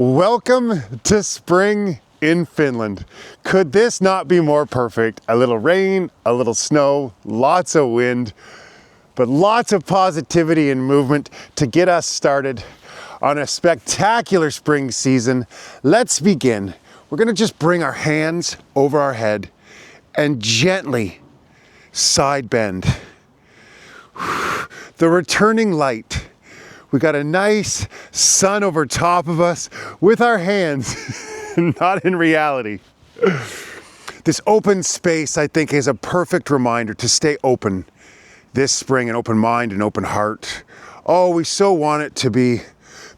Welcome to spring in Finland. Could this not be more perfect? A little rain, a little snow, lots of wind, but lots of positivity and movement to get us started on a spectacular spring season. Let's begin. We're gonna just bring our hands over our head and gently side bend. The returning light. We got a nice sun over top of us with our hands, not in reality. This open space, I think, is a perfect reminder to stay open this spring, an open mind and open heart. Oh, we so want it to be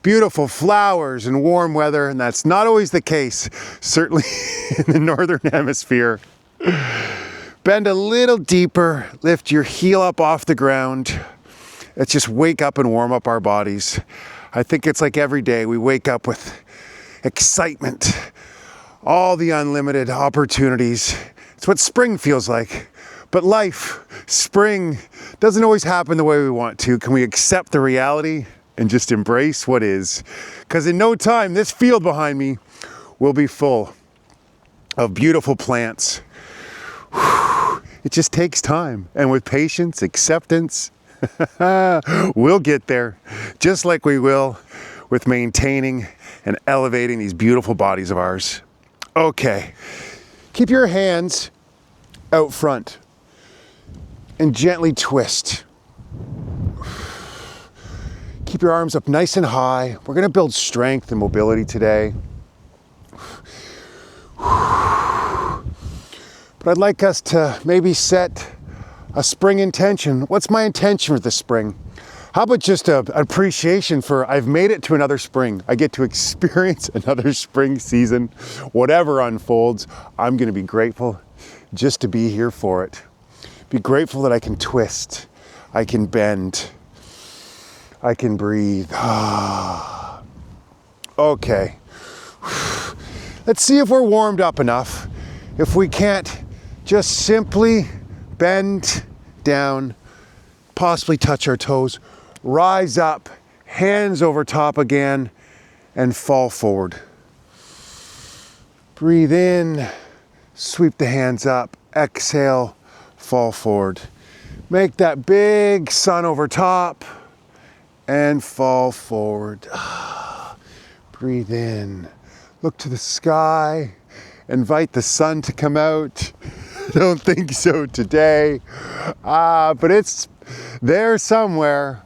beautiful flowers and warm weather, and that's not always the case, certainly in the Northern Hemisphere. Bend a little deeper, lift your heel up off the ground. Let's just wake up and warm up our bodies. I think it's like every day we wake up with excitement, all the unlimited opportunities. It's what spring feels like. But life, spring, doesn't always happen the way we want to. Can we accept the reality and just embrace what is? Because in no time, this field behind me will be full of beautiful plants. It just takes time. And with patience, acceptance, we'll get there, just like we will with maintaining and elevating these beautiful bodies of ours. Okay, keep your hands out front and gently twist. Keep your arms up nice and high. We're gonna build strength and mobility today. But I'd like us to maybe set a spring intention. What's my intention for this spring? How about just an appreciation for I've made it to another spring. I get to experience another spring season. Whatever unfolds, I'm gonna be grateful just to be here for it. Be grateful that I can twist, I can bend, I can breathe. Okay. Let's see if we're warmed up enough. If we can't, just simply bend down, possibly touch our toes, rise up, hands over top again, and fall forward. Breathe in, sweep the hands up, exhale, fall forward. Make that big sun over top and fall forward. Breathe in, look to the sky, invite the sun to come out. Don't think so today, but it's there somewhere.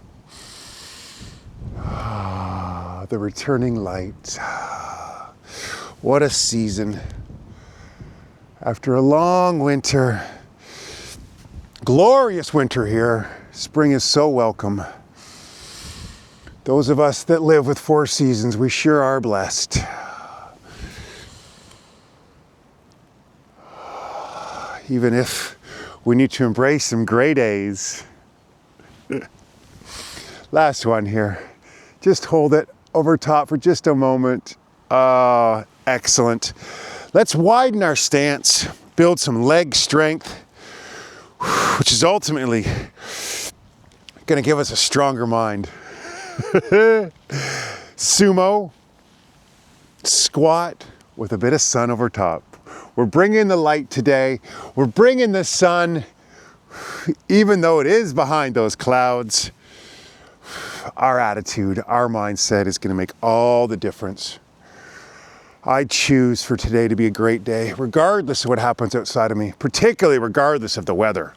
The returning light. What a season. After a long winter, glorious winter here, spring is so welcome. Those of us that live with 4 seasons, we sure are blessed. Even if we need to embrace some gray days. Last one here. Just hold it over top for just a moment. Excellent. Let's widen our stance, build some leg strength, which is ultimately gonna give us a stronger mind. Sumo squat with a bit of sun over top. We're bringing the light today. We're bringing the sun, even though it is behind those clouds. Our attitude, our mindset is going to make all the difference. I choose for today to be a great day, regardless of what happens outside of me, particularly regardless of the weather.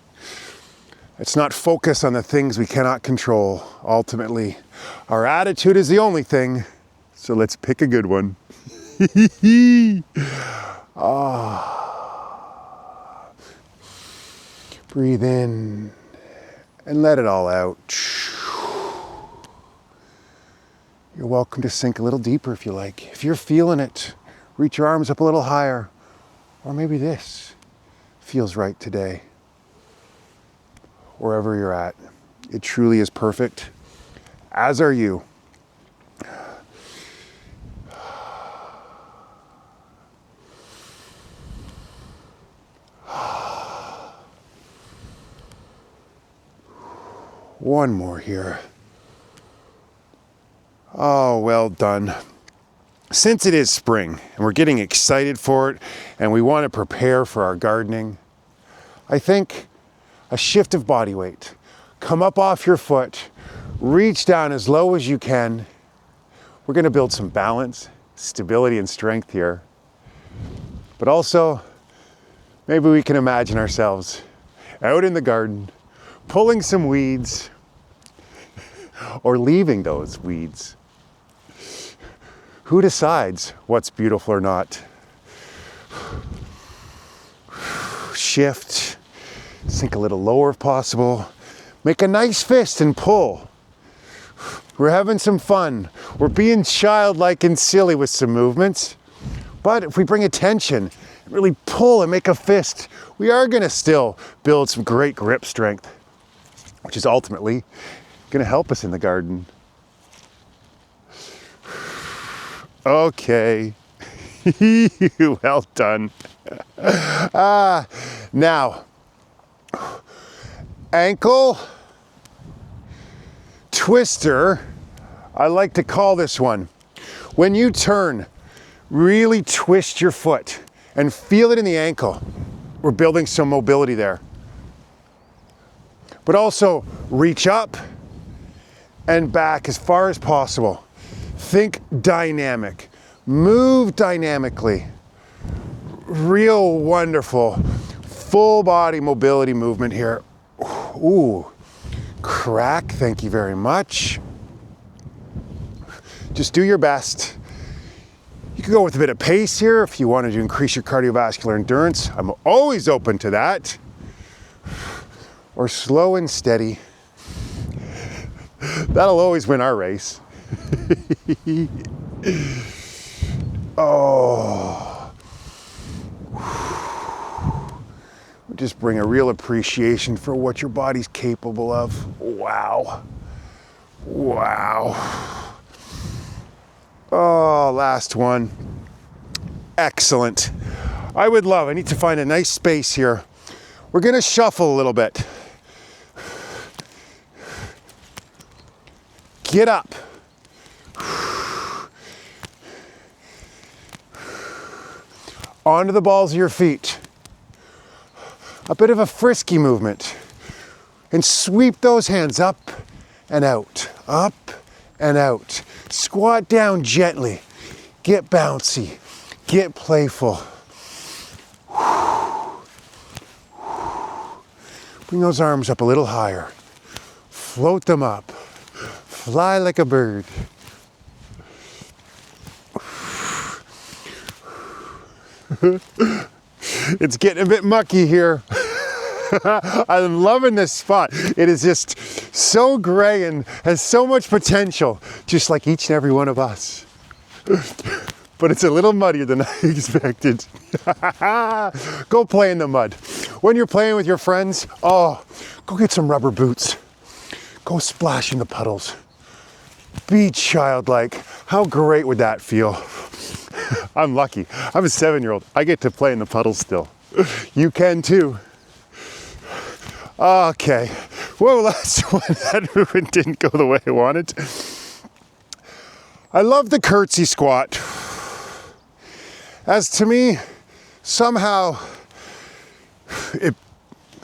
Let's not focus on the things we cannot control. Ultimately, our attitude is the only thing, so let's pick a good one. Breathe in and let it all out. You're welcome to sink a little deeper if you like. If you're feeling it, reach your arms up a little higher. Or maybe this feels right today. Wherever you're at, it truly is perfect, as are you. One more here. Oh, well done. since it is spring and we're getting excited for it and we want to prepare for our gardening, I think a shift of body weight. Come up off your foot, reach down as low as you can. We're going to build some balance, stability, and strength here. But also, maybe we can imagine ourselves out in the garden, pulling some weeds, or leaving those weeds. Who decides what's beautiful or not? Shift, sink a little lower if possible. Make a nice fist and pull. We're having some fun. We're being childlike and silly with some movements. But if we bring attention, really pull and make a fist, we are gonna still build some great grip strength, which is ultimately gonna help us in the garden. Okay, well done. Now, ankle twister, I like to call this one. When you turn, really twist your foot and feel it in the ankle. We're building some mobility there. But also reach up and back as far as possible. Think dynamic, move dynamically. Real wonderful, full body mobility movement here. Ooh, crack, thank you very much. Just do your best. You can go with a bit of pace here if you wanted to increase your cardiovascular endurance. I'm always open to that. Or slow and steady. That'll always win our race. Oh. Just bring a real appreciation for what your body's capable of. Wow. Wow. Oh, last one. Excellent. I need to find a nice space here. We're gonna shuffle a little bit. Get up. Onto the balls of your feet. A bit of a frisky movement. And sweep those hands up and out, up and out. Squat down gently. Get bouncy. Get playful. Bring those arms up a little higher. Float them up. Fly like a bird. It's getting a bit mucky here. I'm loving this spot. It is just so gray and has so much potential, just like each and every one of us. But it's a little muddier than I expected. Go play in the mud. When you're playing with your friends, go get some rubber boots. Go splash in the puddles. Be childlike. How great would that feel? I'm lucky. I'm a 7-year-old. I get to play in the puddles still. You can too. Okay. Well, last one, that movement didn't go the way I wanted. I love the curtsy squat. As to me, somehow,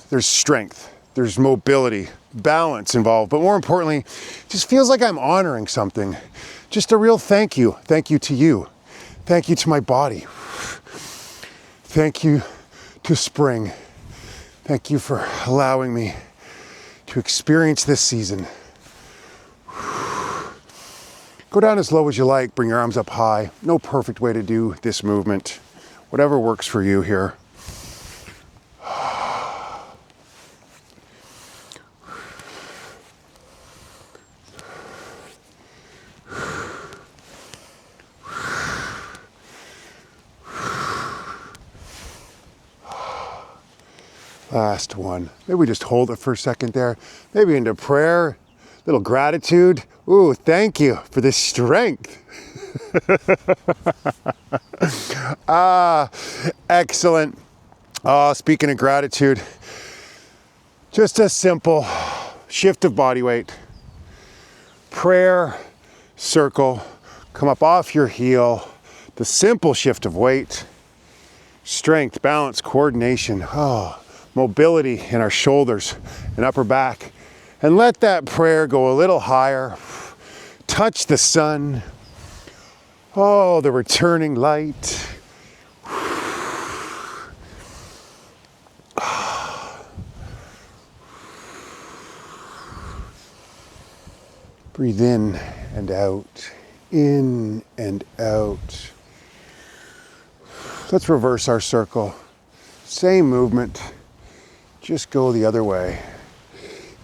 there's strength, there's mobility, balance involved, but more importantly, it just feels like I'm honoring something. Just a real thank you. Thank you to you. Thank you to my body. Thank you to spring. Thank you for allowing me to experience this season. Go down as low as you like, bring your arms up high. No perfect way to do this movement. Whatever works for you here. Last one. Maybe we just hold it for a second there. Maybe into prayer, little gratitude. Ooh, thank you for this strength. Excellent. Speaking of gratitude, just a simple shift of body weight. Prayer, circle, come up off your heel, The simple shift of weight, strength, balance, coordination, mobility in our shoulders and upper back. And let that prayer go a little higher. Touch the sun. Oh, the returning light. Breathe in and out, in and out. Let's reverse our circle. Same movement, just go the other way.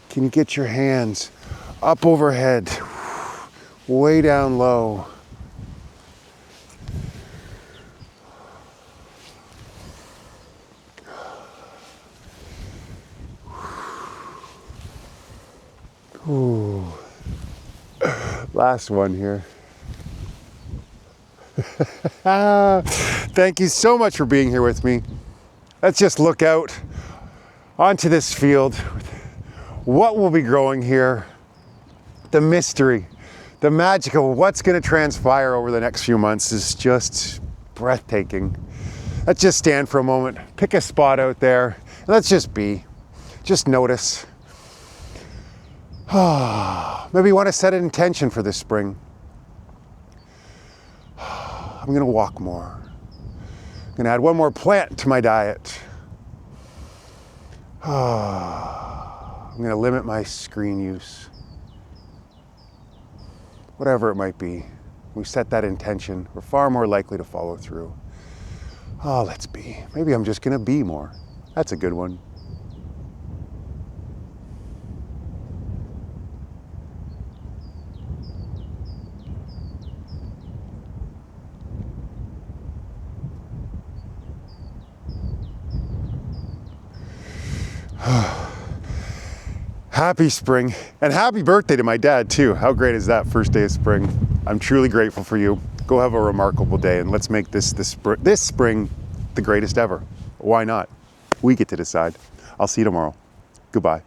Can you get your hands up overhead, way down low? Ooh. Last one here. Thank you so much for being here with me. Let's just look out onto this field. What will be growing here? The mystery, the magic of what's going to transpire over the next few months is just breathtaking. Let's just stand for a moment, pick a spot out there, and let's just be. Just notice. Maybe you want to set an intention for this spring. I'm going to walk more. I'm going to add one more plant to my diet. I'm going to limit my screen use. Whatever it might be, we set that intention, we're far more likely to follow through. Let's be. Maybe I'm just going to be more. That's a good one. Happy spring, and happy birthday to my dad too. How great is that, first day of spring? I'm truly grateful for you. Go have a remarkable day, and let's make this spring the greatest ever. Why not? We get to decide. I'll see you tomorrow. Goodbye.